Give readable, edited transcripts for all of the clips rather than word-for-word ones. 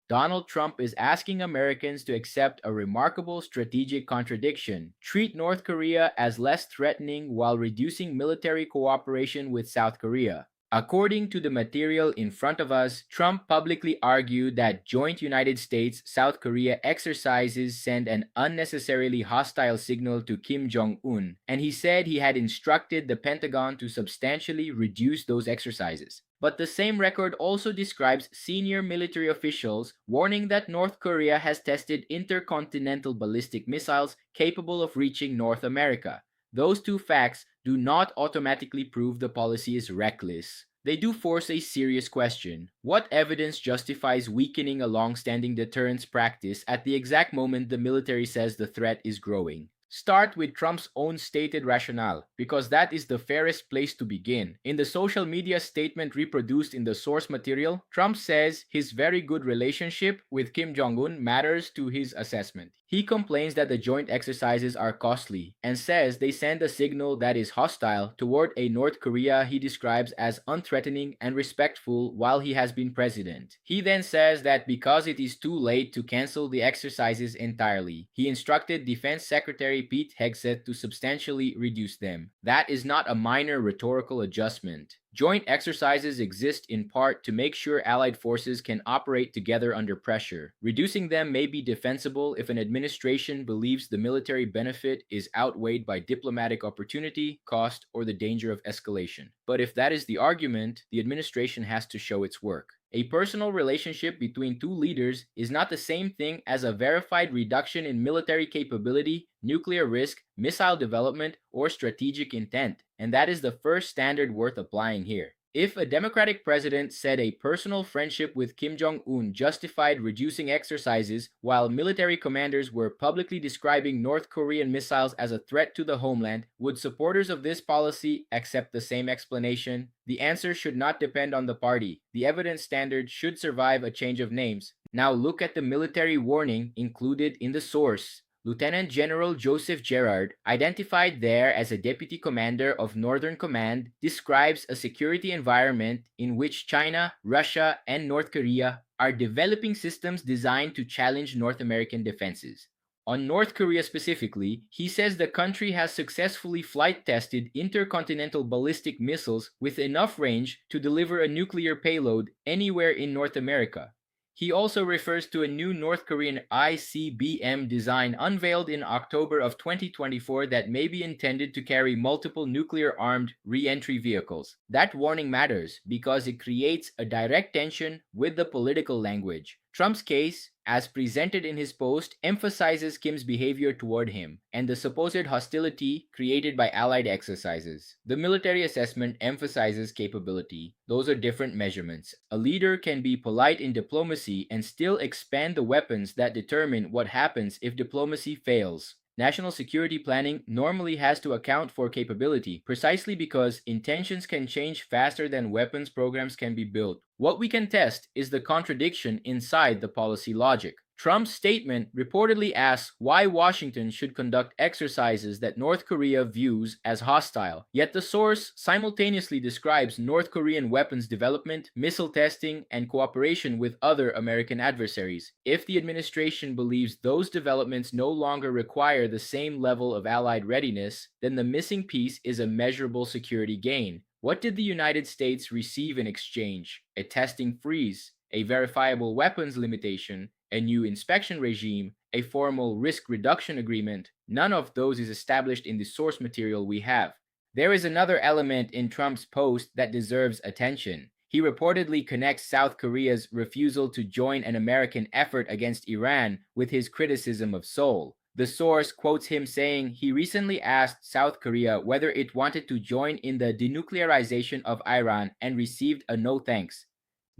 Donald Trump is asking Americans to accept a remarkable strategic contradiction: treat North Korea as less threatening while reducing military cooperation with South Korea. According to the material in front of us, Trump publicly argued that joint United States-South Korea exercises send an unnecessarily hostile signal to Kim Jong-un, and he said he had instructed the Pentagon to substantially reduce those exercises. But the same record also describes senior military officials warning that North Korea has tested intercontinental ballistic missiles capable of reaching North America. Those two facts do not automatically prove the policy is reckless. They do force a serious question. What evidence justifies weakening a long-standing deterrence practice at the exact moment the military says the threat is growing? Start with Trump's own stated rationale, because that is the fairest place to begin. In the social media statement reproduced in the source material, Trump says his very good relationship with Kim Jong-un matters to his assessment. He complains that the joint exercises are costly and says they send a signal that is hostile toward a North Korea he describes as unthreatening and respectful while he has been president. He then says that because it is too late to cancel the exercises entirely, he instructed Defense Secretary Pete Hegseth to substantially reduce them. That is not a minor rhetorical adjustment. Joint exercises exist in part to make sure allied forces can operate together under pressure. Reducing them may be defensible if an administration believes the military benefit is outweighed by diplomatic opportunity, cost, or the danger of escalation. But if that is the argument, the administration has to show its work. A personal relationship between two leaders is not the same thing as a verified reduction in military capability, nuclear risk, missile development, or strategic intent, and that is the first standard worth applying here. If a Democratic president said a personal friendship with Kim Jong-un justified reducing exercises while military commanders were publicly describing North Korean missiles as a threat to the homeland, would supporters of this policy accept the same explanation? The answer should not depend on the party. The evidence standard should survive a change of names. Now look at the military warning included in the source. Lieutenant General Joseph Gerard, identified there as a deputy commander of Northern Command, describes a security environment in which China, Russia, and North Korea are developing systems designed to challenge North American defenses. On North Korea specifically, he says the country has successfully flight-tested intercontinental ballistic missiles with enough range to deliver a nuclear payload anywhere in North America. He also refers to a new North Korean ICBM design unveiled in October of 2024 that may be intended to carry multiple nuclear-armed re-entry vehicles. That warning matters because it creates a direct tension with the political language. Trump's case, as presented in his post, emphasizes Kim's behavior toward him and the supposed hostility created by allied exercises. The military assessment emphasizes capability. Those are different measurements. A leader can be polite in diplomacy and still expand the weapons that determine what happens if diplomacy fails. National security planning normally has to account for capability, precisely because intentions can change faster than weapons programs can be built. What we can test is the contradiction inside the policy logic. Trump's statement reportedly asks why Washington should conduct exercises that North Korea views as hostile, yet the source simultaneously describes North Korean weapons development, missile testing, and cooperation with other American adversaries. If the administration believes those developments no longer require the same level of allied readiness, then the missing piece is a measurable security gain. What did the United States receive in exchange? A testing freeze, a verifiable weapons limitation, a new inspection regime, a formal risk reduction agreement. None of those is established in the source material we have. There is another element in Trump's post that deserves attention. He reportedly connects South Korea's refusal to join an American effort against Iran with his criticism of Seoul. The source quotes him saying he recently asked South Korea whether it wanted to join in the denuclearization of Iran and received a no thanks.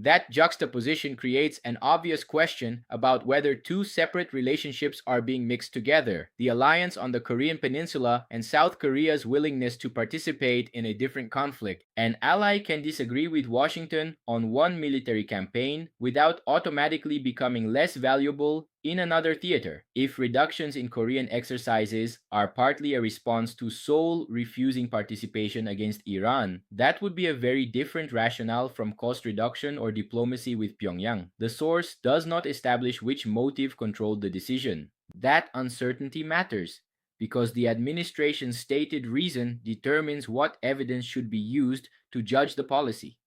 That juxtaposition creates an obvious question about whether two separate relationships are being mixed together: the alliance on the Korean Peninsula and South Korea's willingness to participate in a different conflict. An ally can disagree with Washington on one military campaign without automatically becoming less valuable In another theater, if reductions in Korean exercises are partly a response to Seoul refusing participation against Iran, that would be a very different rationale from cost reduction or diplomacy with Pyongyang. The source does not establish which motive controlled the decision. That uncertainty matters because the administration's stated reason determines what evidence should be used to judge the policy.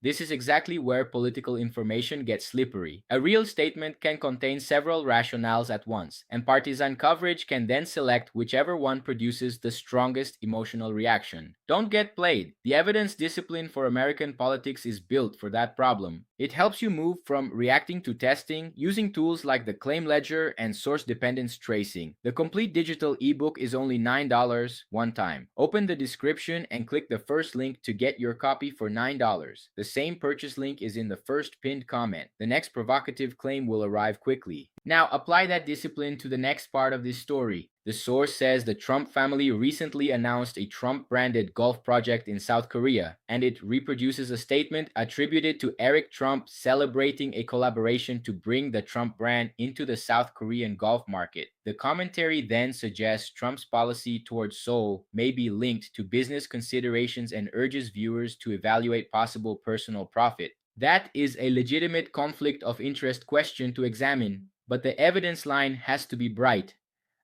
This is exactly where political information gets slippery. A real statement can contain several rationales at once, and partisan coverage can then select whichever one produces the strongest emotional reaction. Don't get played. The evidence discipline for American politics is built for that problem. It helps you move from reacting to testing using tools like the claim ledger and source dependence tracing. The complete digital ebook is only $9 one time. Open the description and click the first link to get your copy for $9. The same purchase link is in the first pinned comment. The next provocative claim will arrive quickly. Now apply that discipline to the next part of this story. The source says the Trump family recently announced a Trump-branded golf project in South Korea, and it reproduces a statement attributed to Eric Trump celebrating a collaboration to bring the Trump brand into the South Korean golf market. The commentary then suggests Trump's policy towards Seoul may be linked to business considerations and urges viewers to evaluate possible personal profit. That is a legitimate conflict of interest question to examine, but the evidence line has to be bright.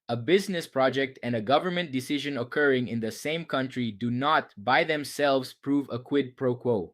A business project and a government decision occurring in the same country do not, by themselves, prove a quid pro quo.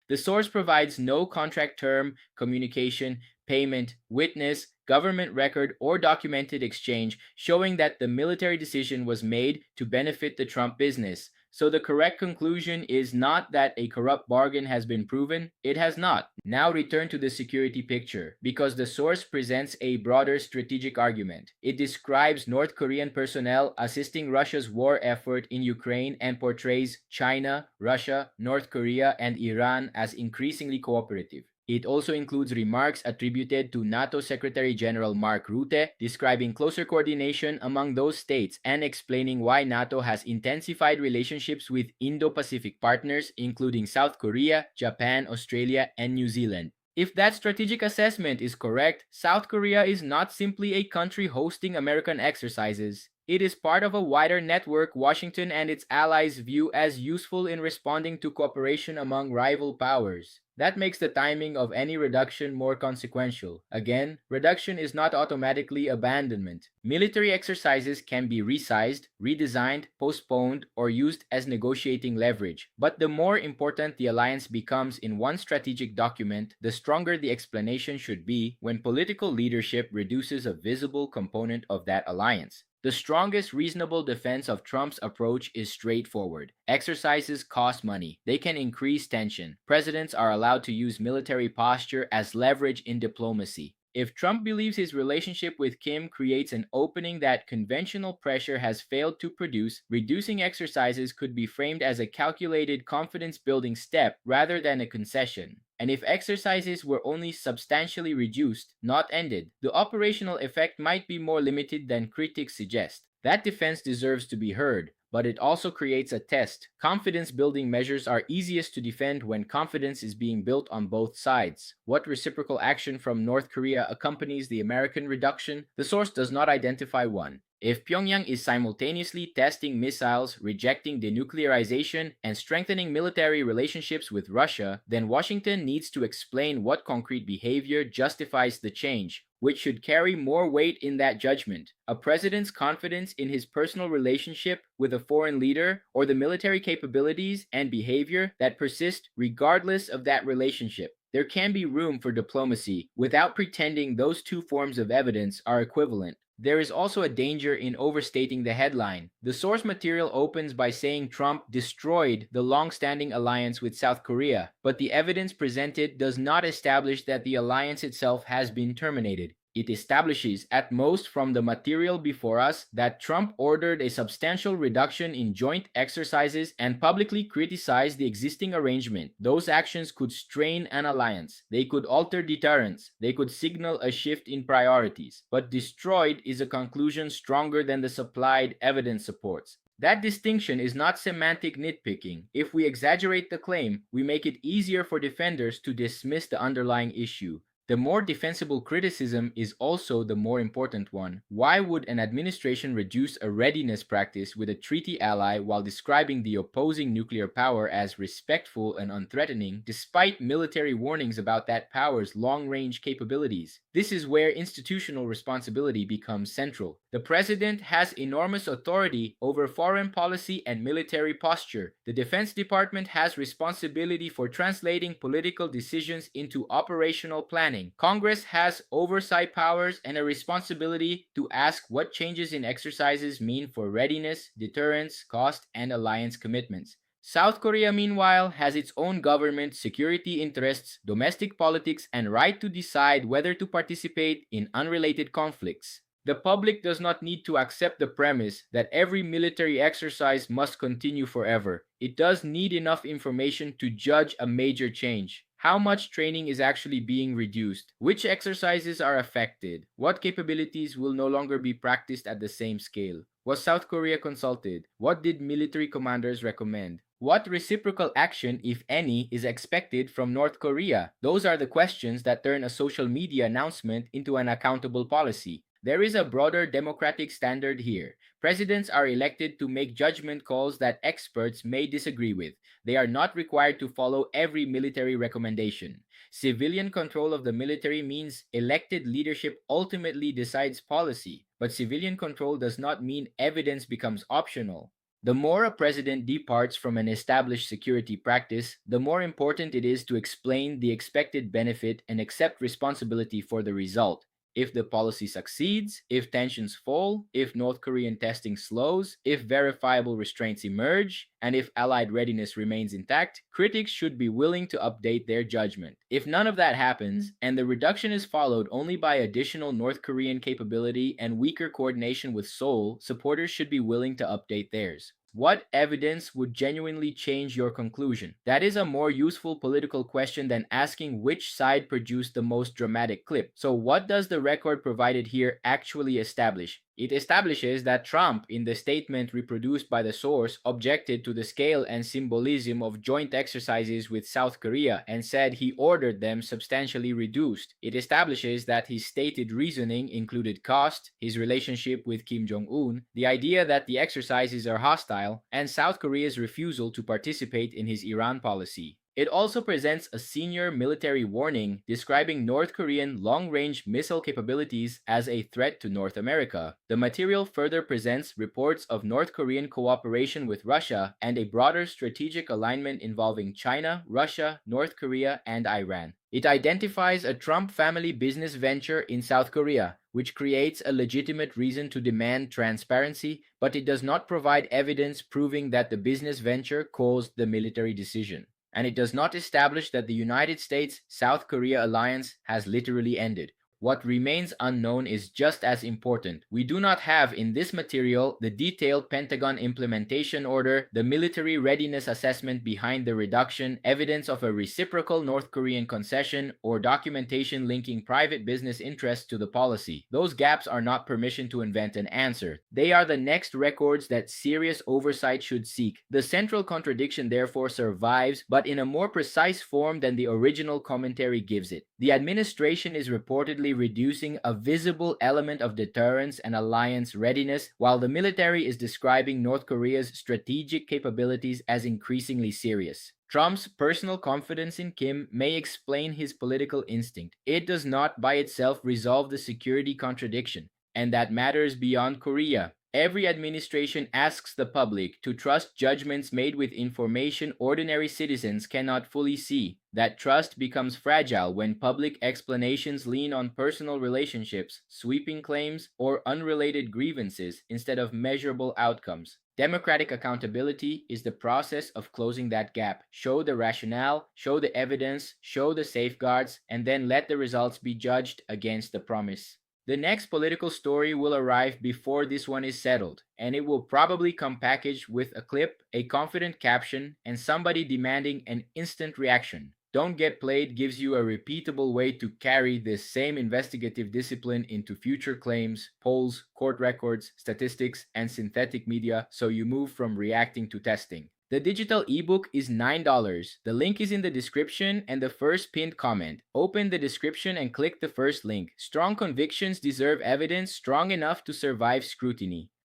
The source provides no contract term, communication, payment, witness, government record, or documented exchange showing that the military decision was made to benefit the Trump business. So the correct conclusion is not that a corrupt bargain has been proven. It has not. Now return to the security picture, because the source presents a broader strategic argument. It describes North Korean personnel assisting Russia's war effort in Ukraine and portrays China, Russia, North Korea, and Iran as increasingly cooperative. It also includes remarks attributed to NATO Secretary General Mark Rutte, describing closer coordination among those states and explaining why NATO has intensified relationships with Indo-Pacific partners, including South Korea, Japan, Australia, and New Zealand. If that strategic assessment is correct, South Korea is not simply a country hosting American exercises. It is part of a wider network Washington and its allies view as useful in responding to cooperation among rival powers. That makes the timing of any reduction more consequential. Again, reduction is not automatically abandonment. Military exercises can be resized, redesigned, postponed, or used as negotiating leverage. But the more important the alliance becomes in one strategic document, the stronger the explanation should be when political leadership reduces a visible component of that alliance. The strongest reasonable defense of Trump's approach is straightforward. Exercises cost money. They can increase tension. Presidents are allowed to use military posture as leverage in diplomacy. If Trump believes his relationship with Kim creates an opening that conventional pressure has failed to produce, reducing exercises could be framed as a calculated confidence-building step rather than a concession. And if exercises were only substantially reduced, not ended, the operational effect might be more limited than critics suggest. That defense deserves to be heard, but it also creates a test. Confidence-building measures are easiest to defend when confidence is being built on both sides. What reciprocal action from North Korea accompanies the American reduction? The source does not identify one. If Pyongyang is simultaneously testing missiles, rejecting denuclearization, and strengthening military relationships with Russia, then Washington needs to explain what concrete behavior justifies the change, which should carry more weight in that judgment. A president's confidence in his personal relationship with a foreign leader, or the military capabilities and behavior that persist regardless of that relationship. There can be room for diplomacy without pretending those two forms of evidence are equivalent. There is also a danger in overstating the headline. The source material opens by saying Trump destroyed the long-standing alliance with South Korea, but the evidence presented does not establish that the alliance itself has been terminated. It establishes, at most from the material before us, that Trump ordered a substantial reduction in joint exercises and publicly criticized the existing arrangement. Those actions could strain an alliance. They could alter deterrence. They could signal a shift in priorities. But destroyed is a conclusion stronger than the supplied evidence supports. That distinction is not semantic nitpicking. If we exaggerate the claim, we make it easier for defenders to dismiss the underlying issue. The more defensible criticism is also the more important one. Why would an administration reduce a readiness practice with a treaty ally while describing the opposing nuclear power as respectful and unthreatening, despite military warnings about that power's long-range capabilities? This is where institutional responsibility becomes central. The president has enormous authority over foreign policy and military posture. The Defense Department has responsibility for translating political decisions into operational planning. Congress has oversight powers and a responsibility to ask what changes in exercises mean for readiness, deterrence, cost, and alliance commitments. South Korea, meanwhile, has its own government, security interests, domestic politics, and right to decide whether to participate in unrelated conflicts. The public does not need to accept the premise that every military exercise must continue forever. It does need enough information to judge a major change. How much training is actually being reduced? Which exercises are affected? What capabilities will no longer be practiced at the same scale? Was South Korea consulted? What did military commanders recommend? What reciprocal action, if any, is expected from North Korea? Those are the questions that turn a social media announcement into an accountable policy. There is a broader democratic standard here. Presidents are elected to make judgment calls that experts may disagree with. They are not required to follow every military recommendation. Civilian control of the military means elected leadership ultimately decides policy, but civilian control does not mean evidence becomes optional. The more a president departs from an established security practice, the more important it is to explain the expected benefit and accept responsibility for the result. If the policy succeeds, if tensions fall, if North Korean testing slows, if verifiable restraints emerge, and if Allied readiness remains intact, critics should be willing to update their judgment. If none of that happens, and the reduction is followed only by additional North Korean capability and weaker coordination with Seoul, supporters should be willing to update theirs. What evidence would genuinely change your conclusion? That is a more useful political question than asking which side produced the most dramatic clip. So what does the record provided here actually establish? It establishes that Trump, in the statement reproduced by the source, objected to the scale and symbolism of joint exercises with South Korea and said he ordered them substantially reduced. It establishes that his stated reasoning included cost, his relationship with Kim Jong-un, the idea that the exercises are hostile, and South Korea's refusal to participate in his Iran policy. It also presents a senior military warning describing North Korean long-range missile capabilities as a threat to North America. The material further presents reports of North Korean cooperation with Russia and a broader strategic alignment involving China, Russia, North Korea, and Iran. It identifies a Trump family business venture in South Korea, which creates a legitimate reason to demand transparency, but it does not provide evidence proving that the business venture caused the military decision. And it does not establish that the United States-South Korea alliance has literally ended. What remains unknown is just as important. We do not have in this material the detailed Pentagon implementation order, the military readiness assessment behind the reduction, evidence of a reciprocal North Korean concession, or documentation linking private business interests to the policy. Those gaps are not permission to invent an answer. They are the next records that serious oversight should seek. The central contradiction therefore survives, but in a more precise form than the original commentary gives it. The administration is reportedly reducing a visible element of deterrence and alliance readiness, while the military is describing North Korea's strategic capabilities as increasingly serious. Trump's personal confidence in Kim may explain his political instinct. It does not by itself resolve the security contradiction, and that matters beyond Korea. Every administration asks the public to trust judgments made with information ordinary citizens cannot fully see. That trust becomes fragile when public explanations lean on personal relationships, sweeping claims, or unrelated grievances instead of measurable outcomes. Democratic accountability is the process of closing that gap. Show the rationale, show the evidence, show the safeguards, and then let the results be judged against the promise. The next political story will arrive before this one is settled, and it will probably come packaged with a clip, a confident caption, and somebody demanding an instant reaction. Don't Get Played gives you a repeatable way to carry this same investigative discipline into future claims, polls, court records, statistics, and synthetic media, so you move from reacting to testing. The digital ebook is $9. The link is in the description and the first pinned comment. Open the description and click the first link. Strong convictions deserve evidence strong enough to survive scrutiny.